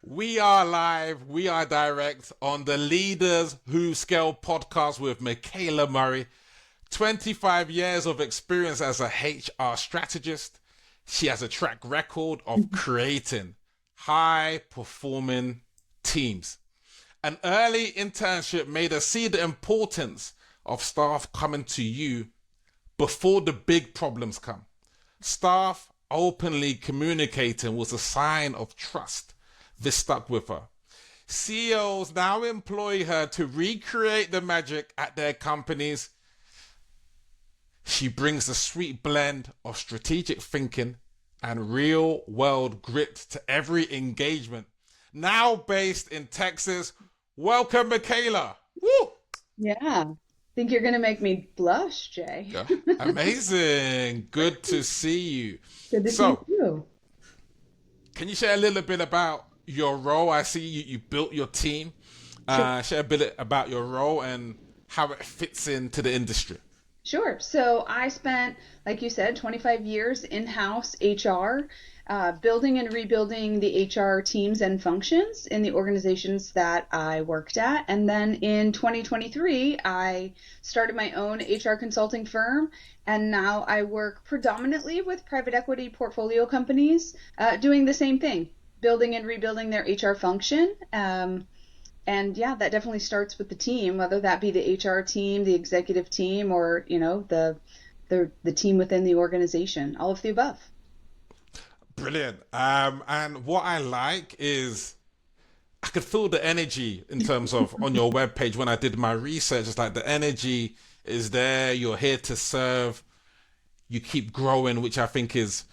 We are live, we are direct on the Leaders Who Scale podcast with Michaela Murry. 25 years of experience as a HR strategist. She has a track record of creating high performing teams. An early internship made her see the importance of staff coming to you before the big problems come. Staff openly communicating was a sign of trust. This stuck with her. CEOs now employ her to recreate the magic at their companies. She brings a sweet blend of strategic thinking and real world grit to every engagement. Now based in Texas, welcome Michaela. Woo! Yeah. Think you're going to make me blush, Jay. Yeah, amazing. Good to see you. Good to see So, you. can you share a little bit about your role? I see you built your team. Sure. Share a bit about your role and how it fits into the industry. Sure. So I spent, like you said, 25 years in-house HR, building and rebuilding the HR teams and functions in the organizations that I worked at. And then in 2023, I started my own HR consulting firm. And now I work predominantly with private equity portfolio companies, doing the same thing, building and rebuilding their HR function. And yeah, that definitely starts with the team, whether that be the HR team, the executive team, or the team within the organization, all of the above. Brilliant. And what I like is I could feel the energy in terms of on your webpage when I did my research. It's like the energy is there. You're here to serve. You keep growing, which I think is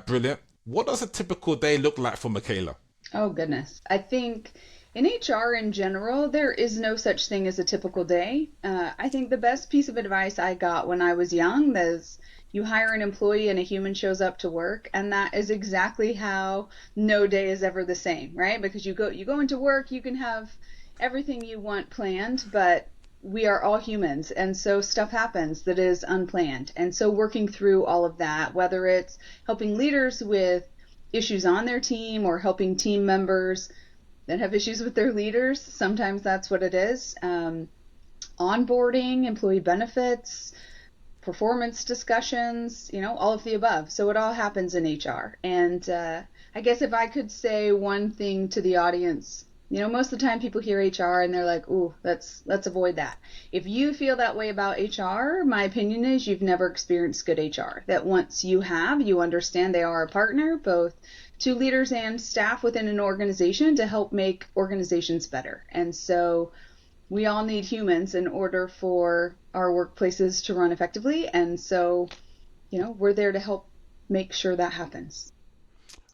brilliant. What does a typical day look like for Michaela? Oh, goodness. I think in HR in general, there is no such thing as a typical day. I think the best piece of advice I got when I was young is you hire an employee and a human shows up to work, and that is exactly how no day is ever the same, right? Because you go into work, you can have everything you want planned, but we are all humans, and so stuff happens that is unplanned. And so working through all of that, whether it's helping leaders with issues on their team or helping team members that have issues with their leaders. Sometimes that's what it is. Onboarding, employee benefits, performance discussions, all of the above. So it all happens in HR. And I guess if I could say one thing to the audience, most of the time people hear HR and they're like, ooh, let's avoid that. If you feel that way about HR, my opinion is you've never experienced good HR. That once you have, you understand they are a partner, both to leaders and staff within an organization to help make organizations better. And so we all need humans in order for our workplaces to run effectively. And so, we're there to help make sure that happens.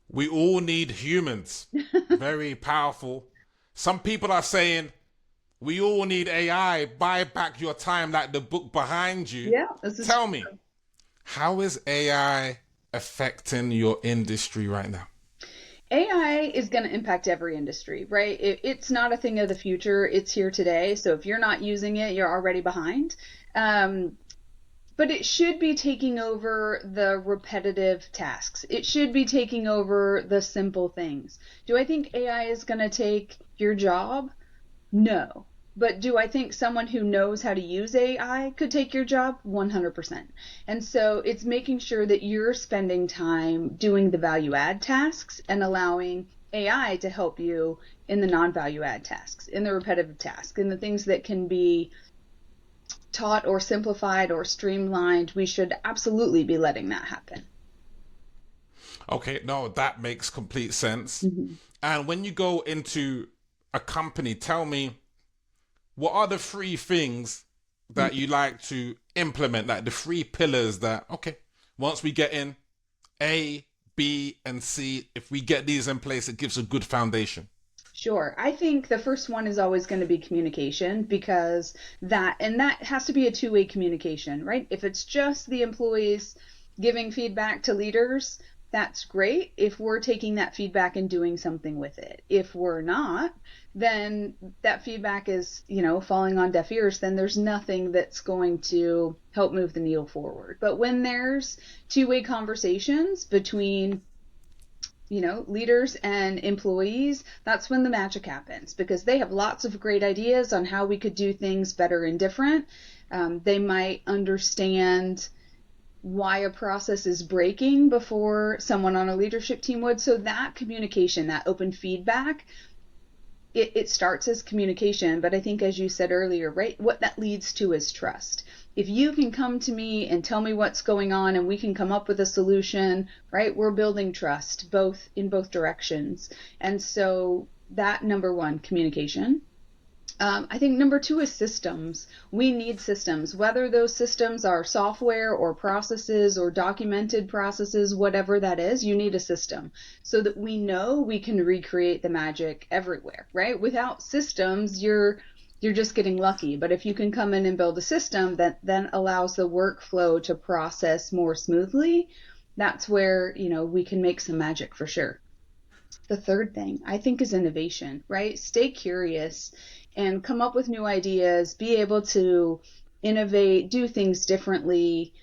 We all need humans. Very powerful. Some people are saying we all need AI. Buy back your time, like the book behind you. Yeah. Tell me, how is AI affecting your industry right now? AI is going to impact every industry, right? It's not a thing of the future. It's here today. So if you're not using it, you're already behind. But it should be taking over the repetitive tasks. It should be taking over the simple things. Do I think AI is going to take your job? No. But do I think someone who knows how to use AI could take your job? 100%. And so it's making sure that you're spending time doing the value add tasks and allowing AI to help you in the non-value add tasks, in the repetitive tasks, in the things that can be taught or simplified or streamlined. We should absolutely be letting that happen. Okay, no, that makes complete sense. Mm-hmm. And when you go into a company, tell me, what are the three things that you like to implement, like the three pillars that, okay, once we get in A, B, and C, if we get these in place, it gives a good foundation? Sure. I think the first one is always going to be communication, because that has to be a two-way communication, right? If it's just the employees giving feedback to leaders, that's great if we're taking that feedback and doing something with it. If we're not, then that feedback is, falling on deaf ears, then there's nothing that's going to help move the needle forward. But when there's two-way conversations between leaders and employees, that's when the magic happens, because they have lots of great ideas on how we could do things better and different. They might understand why a process is breaking before someone on a leadership team would. So that communication, that open feedback, it starts as communication, but I think, as you said earlier, right, what that leads to is trust. If you can come to me and tell me what's going on and we can come up with a solution, right, we're building trust in both directions. And so that, number one, communication. I think number two is systems. We need systems, whether those systems are software or processes or documented processes, whatever that is, you need a system so that we know we can recreate the magic everywhere, right? Without systems, you're just getting lucky. But if you can come in and build a system that then allows the workflow to process more smoothly, that's where, we can make some magic for sure. The third thing I think is innovation, right? Stay curious and come up with new ideas, be able to innovate, do things differently.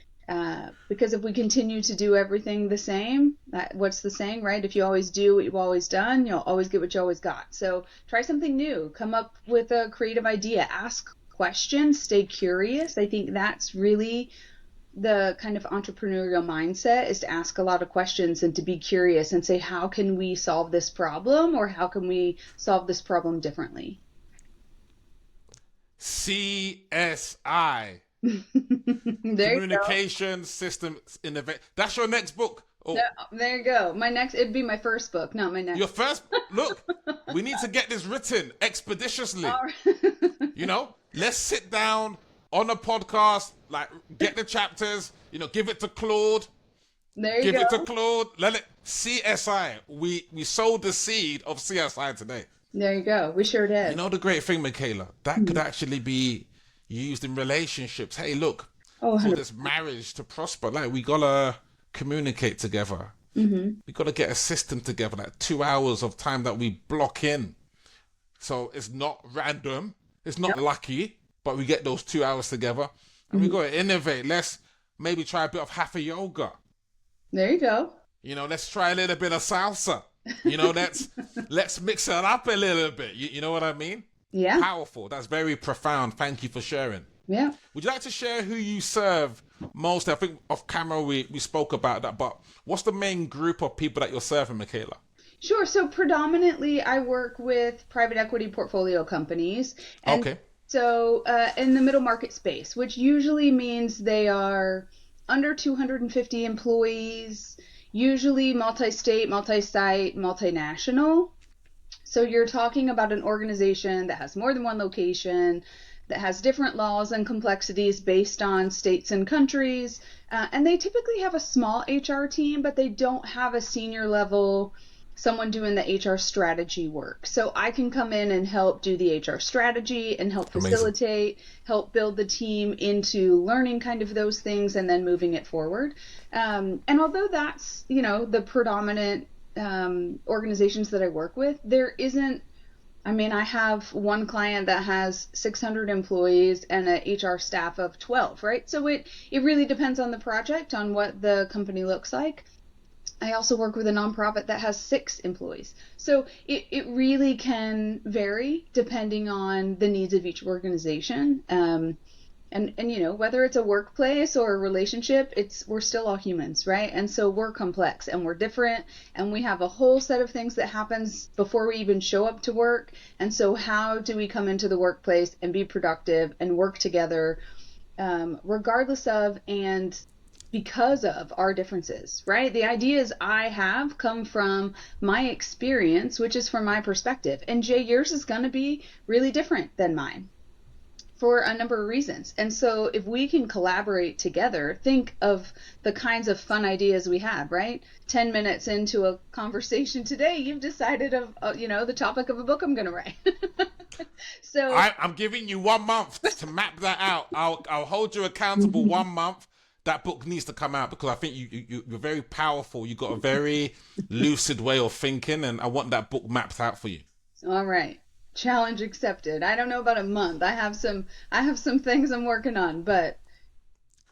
Because if we continue to do everything the same, what's the saying, right? If you always do what you've always done, you'll always get what you always got. So try something new, come up with a creative idea, ask questions, stay curious. I think that's really the kind of entrepreneurial mindset, is to ask a lot of questions and to be curious and say, how can we solve this problem, or how can we solve this problem differently? CSI. Communication Systems Innovation. That's your next book. Oh. There you go. It'd be my first book, not my next. Your first? Look, we need to get this written expeditiously. Right. Let's sit down on a podcast, get the chapters, give it to Claude. There you go. Give it to Claude. Let it CSI. We sowed the seed of CSI today. There you go. We sure did. The great thing, Michaela, that could actually be used in relationships. Hey, look, for this marriage to prosper, we gotta communicate together. We gotta get a system together, 2 hours of time that we block in. So it's not random, it's not lucky, but we get those 2 hours together, and we gotta innovate. Let's maybe try a bit of hatha yoga. There you go. Let's try a little bit of salsa. Let's mix it up a little bit. You know what I mean? Yeah. Powerful. That's very profound. Thank you for sharing. Yeah. Would you like to share who you serve most? I think off camera we spoke about that, but what's the main group of people that you're serving, Michaela? Sure. So predominantly I work with private equity portfolio companies. And okay. So in the middle market space, which usually means they are under 250 employees, usually multi-state, multi-site, multinational. So you're talking about an organization that has more than one location, that has different laws and complexities based on states and countries. And they typically have a small HR team, but they don't have a senior level, someone doing the HR strategy work. So I can come in and help do the HR strategy and help facilitate, help build the team into learning kind of those things and then moving it forward. And although that's, the predominant organizations that I work with, there isn't, I have one client that has 600 employees and an HR staff of 12, right? So it really depends on the project, on what the company looks like. I also work with a nonprofit that has 6 employees. So it really can vary depending on the needs of each organization. And whether it's a workplace or a relationship, we're still all humans, right? And so we're complex and we're different, and we have a whole set of things that happens before we even show up to work. And so how do we come into the workplace and be productive and work together, regardless of and because of our differences, right? The ideas I have come from my experience, which is from my perspective. And Jay, yours is going to be really different than mine for a number of reasons. And so if we can collaborate together, think of the kinds of fun ideas we have, right? 10 minutes into a conversation today, you've decided the topic of a book I'm going to write. So I'm giving you 1 month to map that out. I'll hold you accountable 1 month. That book needs to come out because I think you're very powerful. You've got a very lucid way of thinking, and I want that book mapped out for you. All right. Challenge accepted. I don't know about a month. I have some things I'm working on, but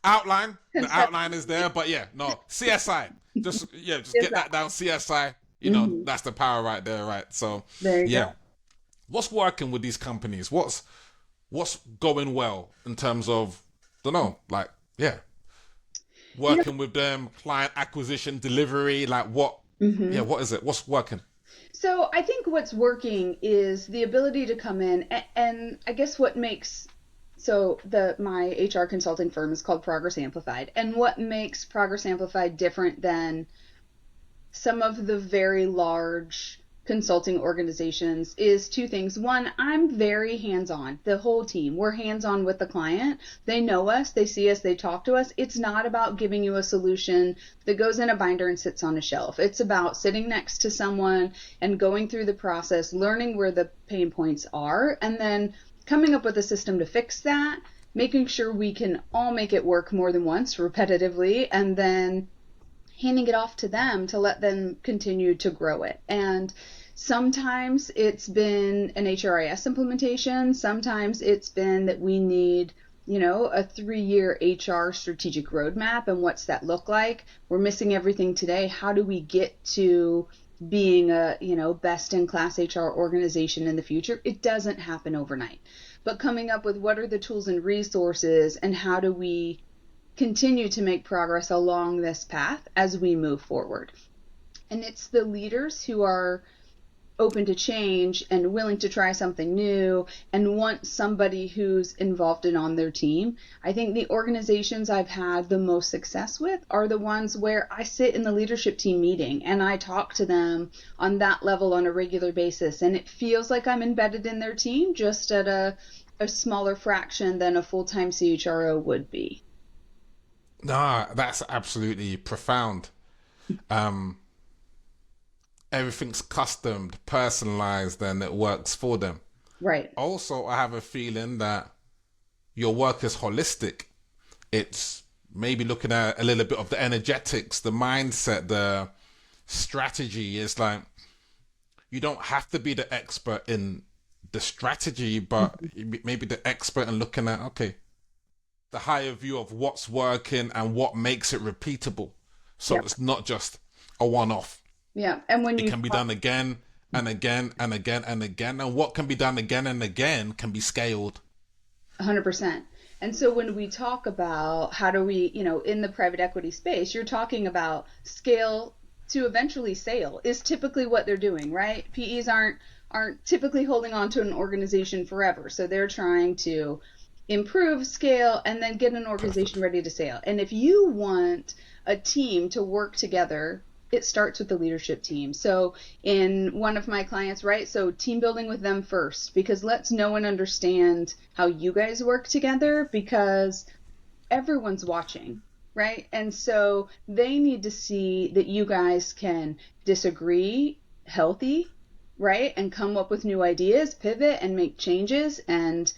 the outline is there, but CSI. Just get that down, CSI. That's the power right there, right? So, There you yeah. go. What's working with these companies? What's going well in terms of, don't know, like, yeah, You know, working with them, client acquisition, delivery, like what, yeah, mhm. what is it? What's working? So I think what's working is the ability to come in and I guess what makes so the my HR consulting firm is called Progress Amplified. And what makes Progress Amplified different than some of the very large consulting organizations is two things. One, I'm very hands on. The whole team, we're hands on with the client. They know us, they see us, they talk to us. It's not about giving you a solution that goes in a binder and sits on a shelf. It's about sitting next to someone and going through the process, learning where the pain points are, and then coming up with a system to fix that, making sure we can all make it work more than once repetitively, and then handing it off to them to let them continue to grow it. And sometimes it's been an HRIS implementation. Sometimes it's been that we need, a 3-year HR strategic roadmap. And what's that look like? We're missing everything today. How do we get to being a, best in class HR organization in the future? It doesn't happen overnight. But coming up with what are the tools and resources and how do we continue to make progress along this path as we move forward. And it's the leaders who are open to change and willing to try something new and want somebody who's involved and on their team. I think the organizations I've had the most success with are the ones where I sit in the leadership team meeting and I talk to them on that level on a regular basis. And it feels like I'm embedded in their team just at a smaller fraction than a full-time CHRO would be. Nah, that's absolutely profound. Um, Everything's customed, personalized, and it works for them. Right. Also, I have a feeling that your work is holistic. It's maybe looking at a little bit of the energetics, the mindset, the strategy. It's like you don't have to be the expert in the strategy, but maybe the expert in looking at, okay, the higher view of what's working and what makes it repeatable. So Yeah. it's not just a one off. Yeah. And when It you can be done again and again and again and again. And what can be done again and again can be scaled. 100%. And so when we talk about how do we, in the private equity space, you're talking about scale to eventually sale is typically what they're doing, right? PEs aren't typically holding on to an organization forever. So they're trying to improve scale and then get an organization Perfect. ready to sale. And if you want a team to work together, it starts with the leadership team. So in one of my clients, right? So team building with them first, because let's know and understand how you guys work together because everyone's watching, right? And so they need to see that you guys can disagree healthy, right? And come up with new ideas, pivot and make changes. And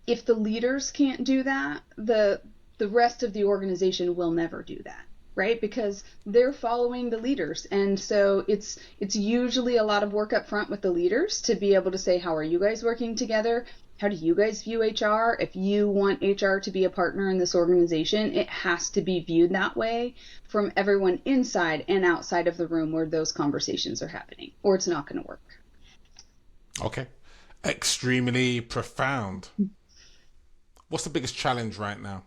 if the leaders can't do that, the rest of the organization will never do that, right? Because they're following the leaders. And so it's usually a lot of work up front with the leaders to be able to say, how are you guys working together? How do you guys view HR? If you want HR to be a partner in this organization, it has to be viewed that way from everyone inside and outside of the room where those conversations are happening, or it's not going to work. Okay. Extremely profound. What's the biggest challenge right now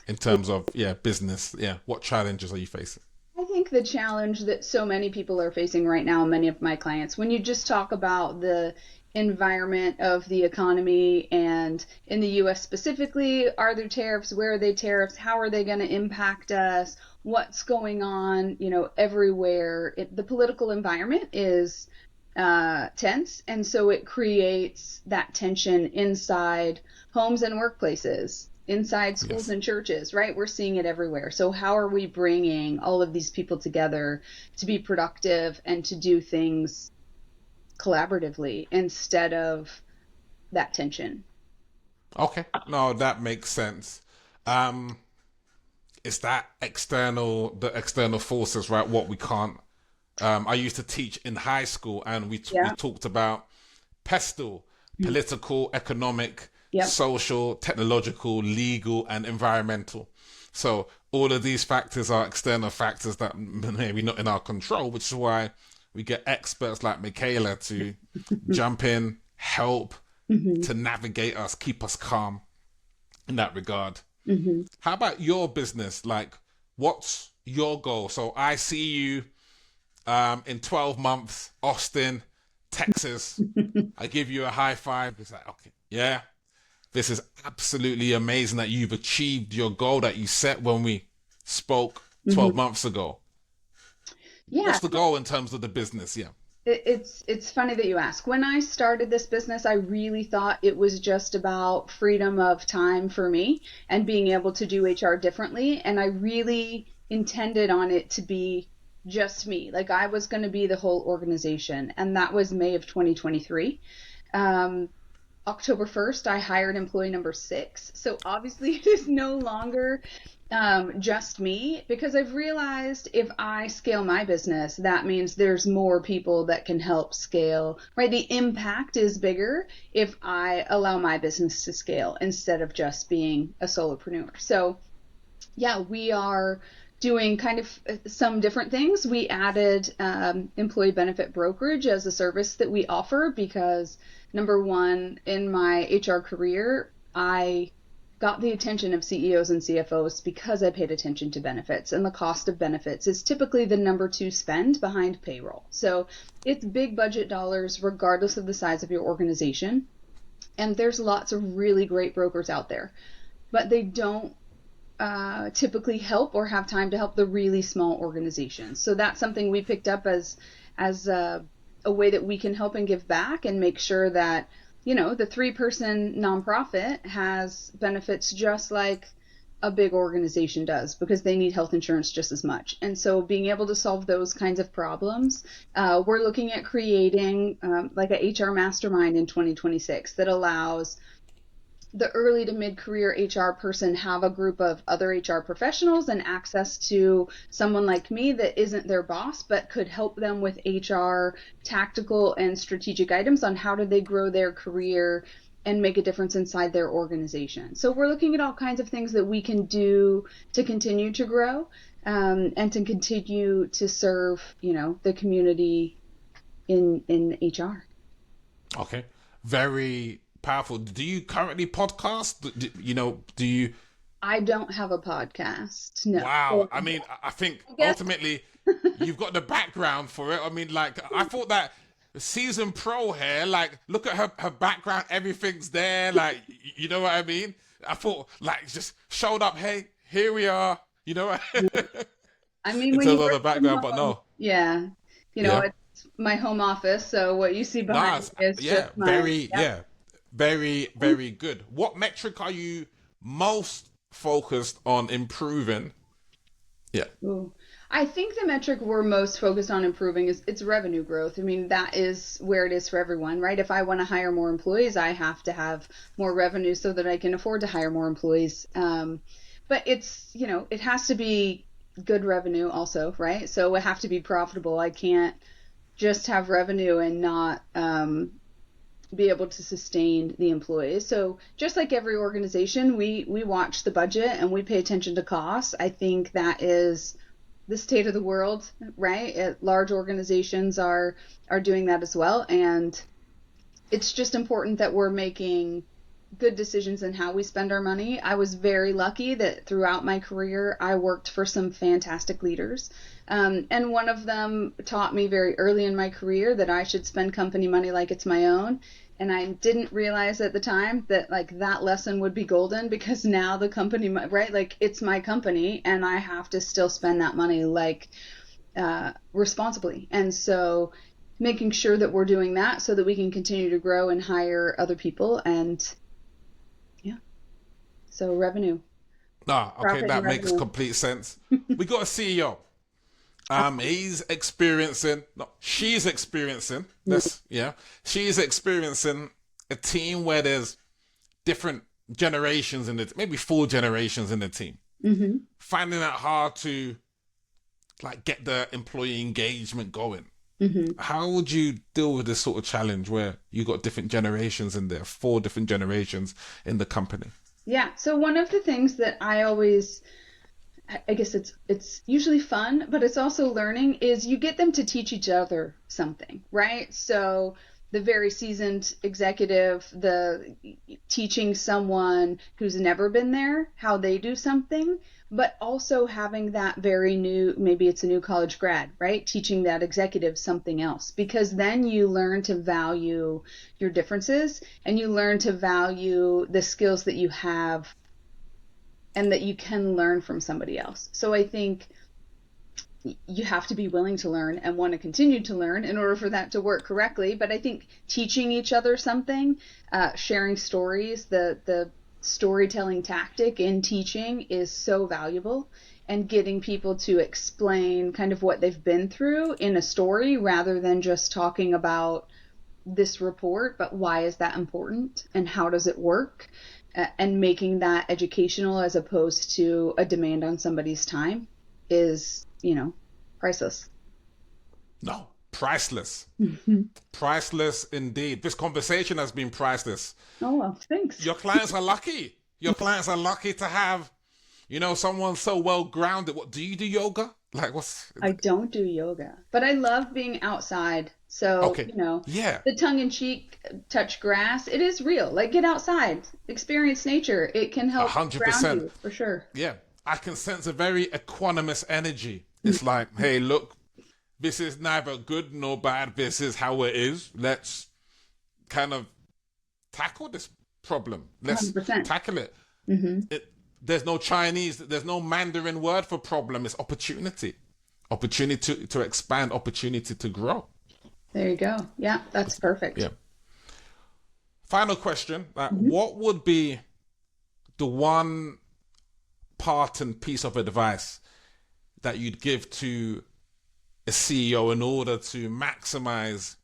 in terms of, yeah, business? Yeah. What challenges are you facing? I think the challenge that so many people are facing right now, many of my clients, when you just talk about the environment of the economy and in the US specifically, are there tariffs? Where are they tariffs? How are they going to impact us? What's going on, everywhere? The political environment is tense, and so it creates that tension inside homes and workplaces, inside schools Yes. and churches, right? We're seeing it everywhere. So how are we bringing all of these people together to be productive and to do things collaboratively instead of that tension? Okay. No, that makes sense. Um, it's that the external forces, right? What we can't. I used to teach in high school, and we Yeah. talked about pestle, political, economic, Yep. social, technological, legal, and environmental. So all of these factors are external factors that maybe not in our control, which is why we get experts like Michaela to jump in, help, to navigate us, keep us calm in that regard. How about your business? Like, what's your goal? So I see you in 12 months, Austin, Texas. I give you a high five. It's like, okay, yeah, this is absolutely amazing that you've achieved your goal that you set when we spoke 12 months ago. Yeah. What's the goal in terms of the business? Yeah. It's funny that you ask. When I started this business, I really thought it was just about freedom of time for me and being able to do HR differently. And I really intended on it to be just me. Like I was going to be the whole organization. And that was May of 2023. October 1st, I hired employee number 6. So obviously it is no longer just me, because I've realized if I scale my business, that means there's more people that can help scale, right? The impact is bigger if I allow my business to scale instead of just being a solopreneur. So yeah, we are doing kind of some different things. We added employee benefit brokerage as a service that we offer because number one, in my HR career, I got the attention of CEOs and CFOs because I paid attention to benefits, and the cost of benefits is typically the number 2 spend behind payroll. So it's big budget dollars regardless of the size of your organization. And there's lots of really great brokers out there, but they don't typically help or have time to help the really small organizations. So that's something we picked up as a way that we can help and give back and make sure that, you know, the 3-person nonprofit has benefits just like a big organization does, because they need health insurance just as much. And so being able to solve those kinds of problems, we're looking at creating like a HR mastermind in 2026 that allows the early to mid-career HR person have a group of other HR professionals and access to someone like me that isn't their boss, but could help them with HR tactical and strategic items on how do they grow their career and make a difference inside their organization. So we're looking at all kinds of things that we can do to continue to grow and to continue to serve, you know, the community in HR. Okay. Very powerful. Do you currently podcast? Do you? I don't have a podcast. No. Wow. I mean, I think ultimately you've got the background for it. I mean, like, I thought that seasoned pro here, like, look at her background, everything's there. Like, you know what I mean? I thought, like, just showed up. Hey, here we are. You know. I mean, in when terms you of work the background, from but home, no. yeah, you know, it's my home office. So what you see behind me is just my, very, very good. What metric are you most focused on improving? Yeah. Ooh. I think the metric we're most focused on improving is it's revenue growth. I mean, that is where it is for everyone, right? If I want to hire more employees, I have to have more revenue so that I can afford to hire more employees. But it's, you know, it has to be good revenue also, right? So it have to be profitable. I can't just have revenue and not be able to sustain the employees. So just like every organization, we watch the budget and we pay attention to costs. I think that is the state of the world, right? Large organizations are doing that as well. And it's just important that we're making good decisions in how we spend our money. I was very lucky that throughout my career, I worked for some fantastic leaders. And one of them taught me very early in my career that I should spend company money like it's my own. And I didn't realize at the time that like that lesson would be golden, because now the company, right? Like it's my company and I have to still spend that money like responsibly. And so making sure that we're doing that so that we can continue to grow and hire other people. And yeah, so revenue. Okay, that makes complete sense. We got a CEO. She's experiencing she's experiencing a team where there's different generations in it, maybe 4 generations in the team. Mm-hmm. Finding it hard to like get the employee engagement going. Mm-hmm. How would you deal with this sort of challenge where you got different generations in there, 4 different generations in the company? Yeah. So one of the things that I always I guess it's usually fun, but it's also learning, is you get them to teach each other something, right? So the very seasoned executive, the teaching someone who's never been there how they do something, but also having that very new, maybe it's a new college grad, right? Teaching that executive something else, because then you learn to value your differences and you learn to value the skills that you have and that you can learn from somebody else. So I think you have to be willing to learn and want to continue to learn in order for that to work correctly. But I think teaching each other something, sharing stories, the storytelling tactic in teaching is so valuable, and getting people to explain kind of what they've been through in a story rather than just talking about this report, but why is that important and how does it work? And making that educational as opposed to a demand on somebody's time is, priceless. No, priceless. Priceless indeed. This conversation has been priceless. Oh, well, thanks. Your clients are lucky. Your clients are lucky to have, someone so well grounded. What do you do yoga? Like I don't do yoga, but I love being outside. So, okay. Yeah. The tongue-in-cheek touch grass, it is real. Like, get outside, experience nature. It can help 100%. ground you, for sure. Yeah. I can sense a very equanimous energy. It's like, hey, look, this is neither good nor bad. This is how it is. Let's kind of tackle this problem. Let's 100%. tackle it. Mm-hmm. There's no Chinese, there's no Mandarin word for problem. It's opportunity. Opportunity to expand, opportunity to grow. There you go. Yeah, that's perfect. Yeah. Final question. What would be the one part and piece of advice that you'd give to a CEO in order to maximize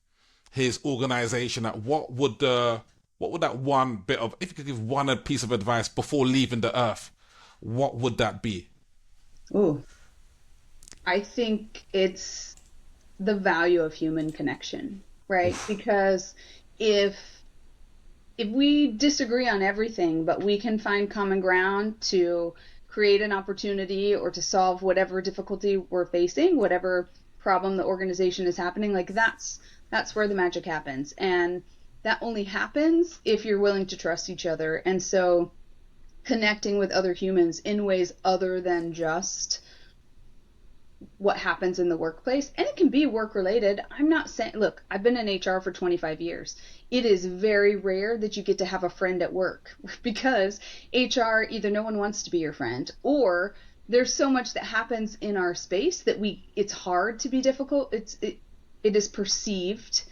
his organization? What would that one bit of, if you could give one piece of advice before leaving the earth, what would that be? Ooh, I think it's the value of human connection, right? Because if we disagree on everything, but we can find common ground to create an opportunity or to solve whatever difficulty we're facing, whatever problem the organization is happening, like that's where the magic happens. And that only happens if you're willing to trust each other. And so connecting with other humans in ways other than just what happens in the workplace, and it can be work related. I'm not saying, look, I've been in HR for 25 years. It is very rare that you get to have a friend at work, because HR, either no one wants to be your friend, or there's so much that happens in our space that it's hard to be difficult. It is perceived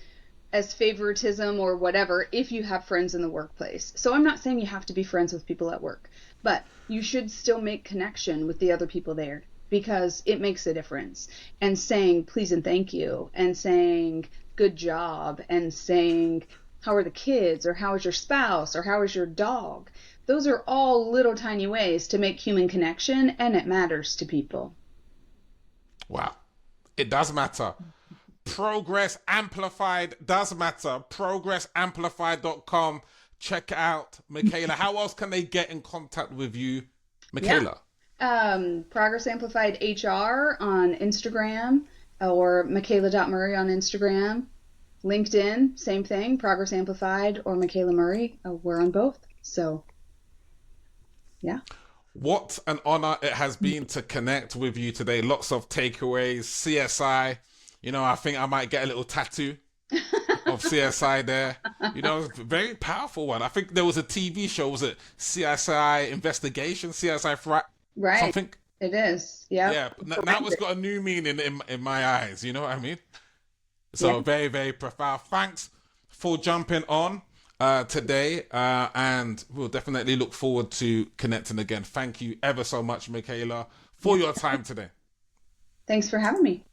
as favoritism or whatever if you have friends in the workplace. So I'm not saying you have to be friends with people at work, but you should still make connection with the other people there, because it makes a difference. And saying please and thank you, and saying good job, and saying how are the kids, or how is your spouse, or how is your dog, those are all little tiny ways to make human connection, and it matters to people. Wow. It does matter. Progress Amplified does matter. ProgressAmplified.com. Check out Michaela. How else can they get in contact with you, Michaela? Progress Amplified HR on Instagram, or Michaela.Murry on Instagram. LinkedIn, same thing, Progress Amplified or Michaela Murry. We're on both. So, yeah. What an honor it has been to connect with you today. Lots of takeaways, CSI. I think I might get a little tattoo of CSI there. Very powerful one. I think there was a TV show, was it CSI Investigation, CSI right. something? It is, yeah. Yeah, but now it's got a new meaning in my eyes, you know what I mean? So yeah. Very, very profound. Thanks for jumping on today, and we'll definitely look forward to connecting again. Thank you ever so much, Michaela, for your time today. Thanks for having me.